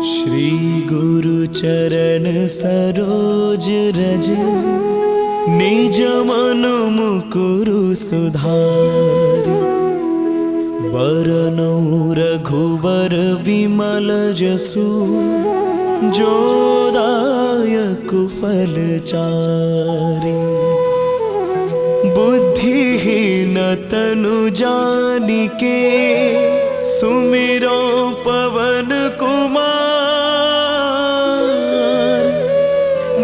श्री गुरु चरण सरोज रज निज मन मुकुरु सुधारि। बरनौ रघुवर विमल जसु जो दायक फल चारि। बुद्धिहीन तनु जानिके सुमिरो पवन कुमार।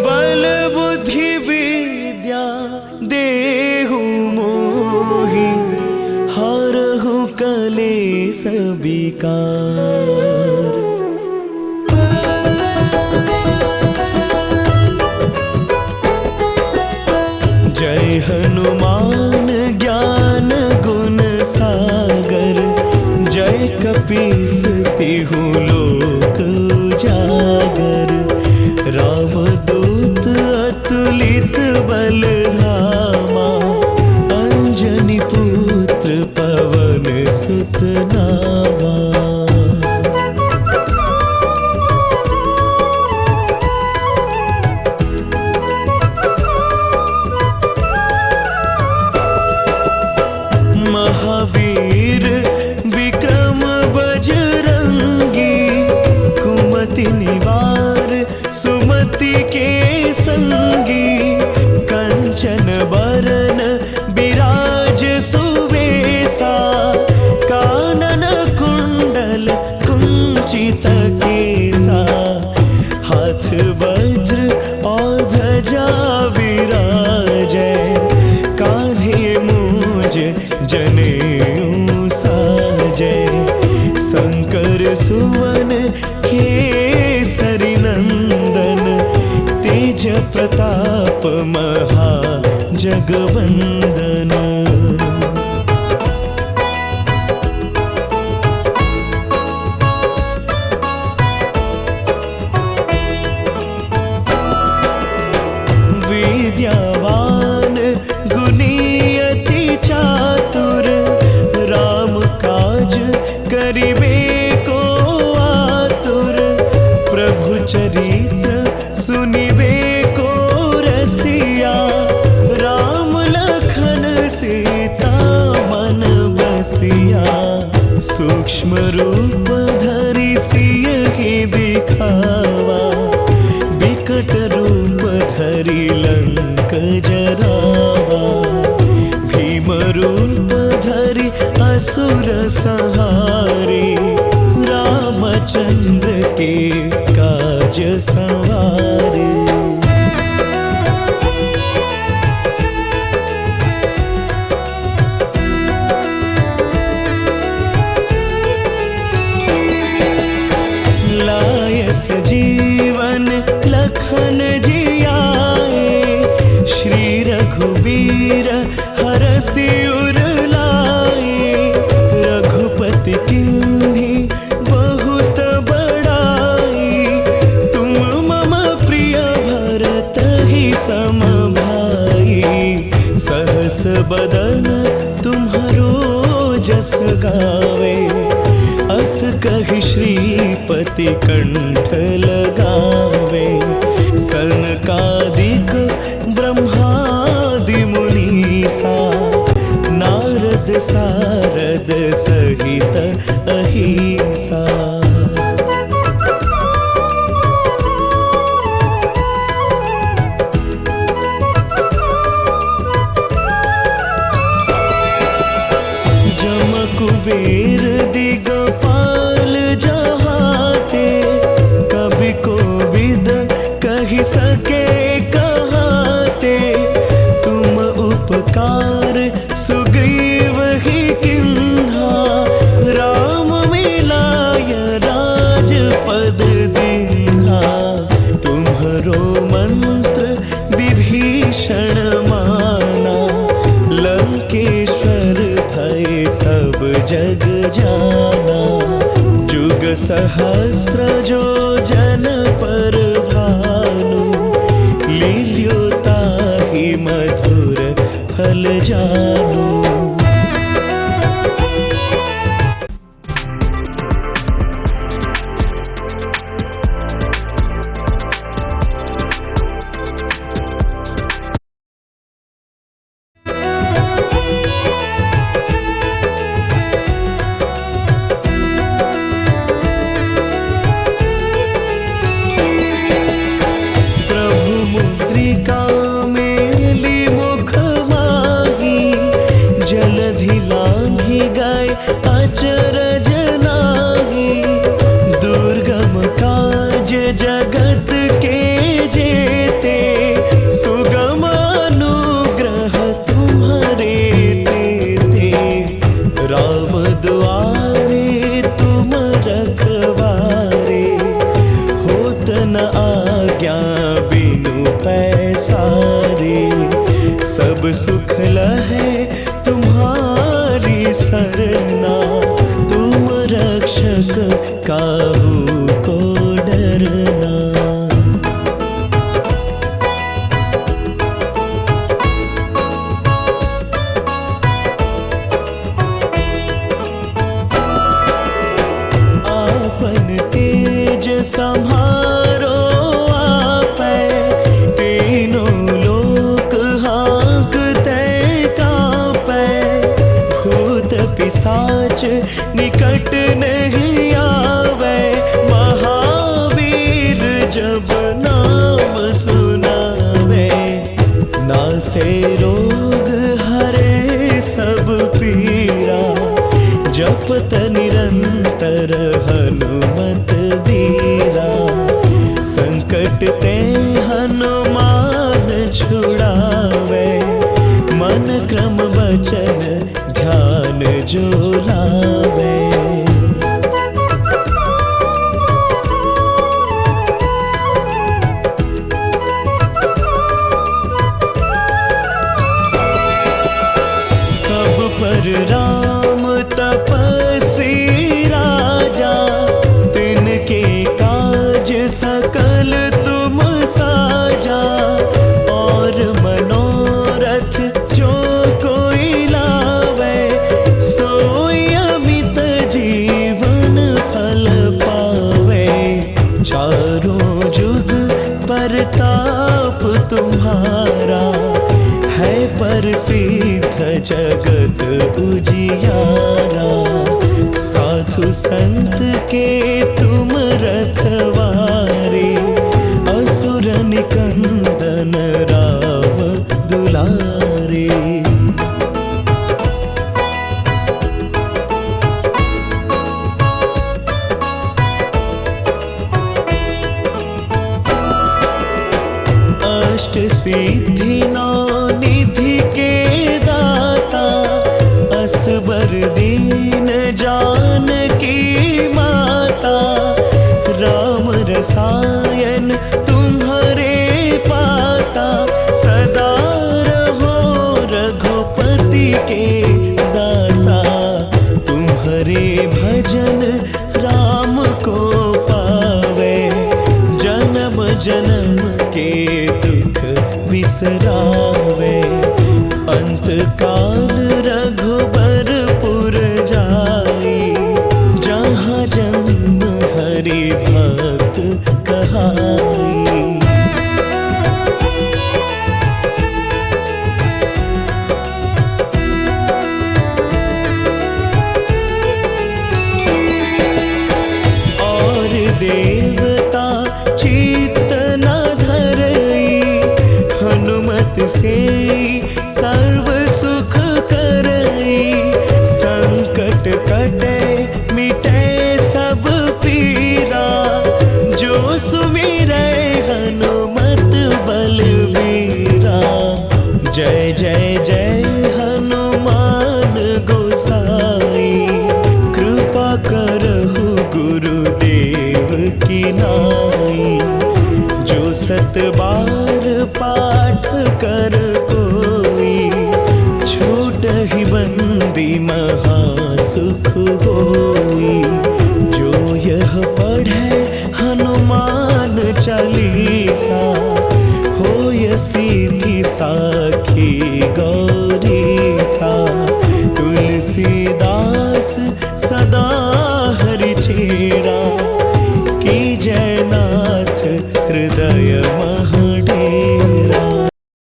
बल बुद्धि विद्या देहु मोहि हरहु कलेस विकार। जय हनुमान ज्ञान गुण सागर। जय कपीस तिहु लोक उजागर। रामदूत अतुलित बल धामा। अंजनी पुत्र पवन सुत नामा। महावीर विक्रम बजरंगी। कुमति निवार सुमति के संगी। कंचन बरन बिराज सुवेसा। कानन कुंडल कुंचित केसा। हाथ वज्र और ध्वजा विराजै। कांधे मूज जनेऊ साजै। शंकर सुवन केसरी नंदन। तेज प्रताप महा जगवंदन। विद्यावान गुणी अति चातुर। राम काज करिबे को आतुर। प्रभु चरित्र सुनिबे को रसिया। राम लखन सीता मन बसिया। सूक्ष्म रूप धरि सियहि दिखावा। बिकट रूप धरि लंक जरावा। भीम रूप धरि असुर संहारे। रामचंद्र के काज सवारे। लायस जीवन लखन जियाए। श्री रघुबीर हरषि उर लाए। रघुपति किन्ही बहुत बड़ाई। तुम मम प्रिय भरत ही सम भाई। सहस बदन तुम्हरो जस गावे। अस कहि श्रीपति कंठ लगावे। सनकादिक ब्रह्मादि मुनीसा। नारद सारद सहित अहिसा। जम कुबेर दिगपाल जहाते। कवि कोविद कहि सके कहाते। तुम उपकार सुग्रीव ही किन्हा। राम मिलाय राजपद दीन्हा। तुम्हरो मंत्र विभीषण माना। लंकेश्वर भय सब जग जाना। जुग सहस्र जो जन पर भानु। लील्यो ताहि मधुर फल जानू। लहे तुम्हारी सरना, तुम रक्षक काहू को डरना। आपन तेज संहारो आपै, तीनों लोक हाँकते कांपै। भूत पिशाच निकट नहीं आवे, महावीर जब नाम सुनावे। नासे रोग हरे सब पीरा, जपत निरंतर हनुमत बीरा। संकट ते हनुमान छुड़ावे, मन क्रम वचन ध्यान जो लावे। सब पर राम तपस्वी राजा, तिनके काज सकल तुम साजा। और मनोरथ जो कोई लावे, सोई अमित जीवन फल पावे। चारों जुग परताप तुम्हारा, है प्रसिद्ध जगत उजियारा। साधु संत के तुम रखवारे, असुर निकंदन राम दुलारे। अष्ट सिद्धि नौ निधि के दाता, असबर दीन जानकी माता। राम रसायन तुम्हारे पासा, सदा रहो रघुपति के दासा। तुम्हारे भजन राम को पावे, जन्म जन्म के दुख बिसरावे। अंत काल रघुबरपुर जाई, जहाँ जन्म हरि भक्त कहाई। और देवता चित्त न धरई, हनुमत से सर्व सुख करई। संकट कटे मिटे सब पीरा, जो सुमिरै हनुमत बलबीरा। जय जय जय हनुमान गोसाई, कृपा करहु गुरुदेव की नाई। जो सत बार पाठ कर कोई, छूट ही बंदी महासुख होई। जो यह पढ़े हनुमान चालीसा, होय सिद्धि साखी गौरीसा। तुलसीदास सदा हरि चेरा, की जय नाथ हृदय महा।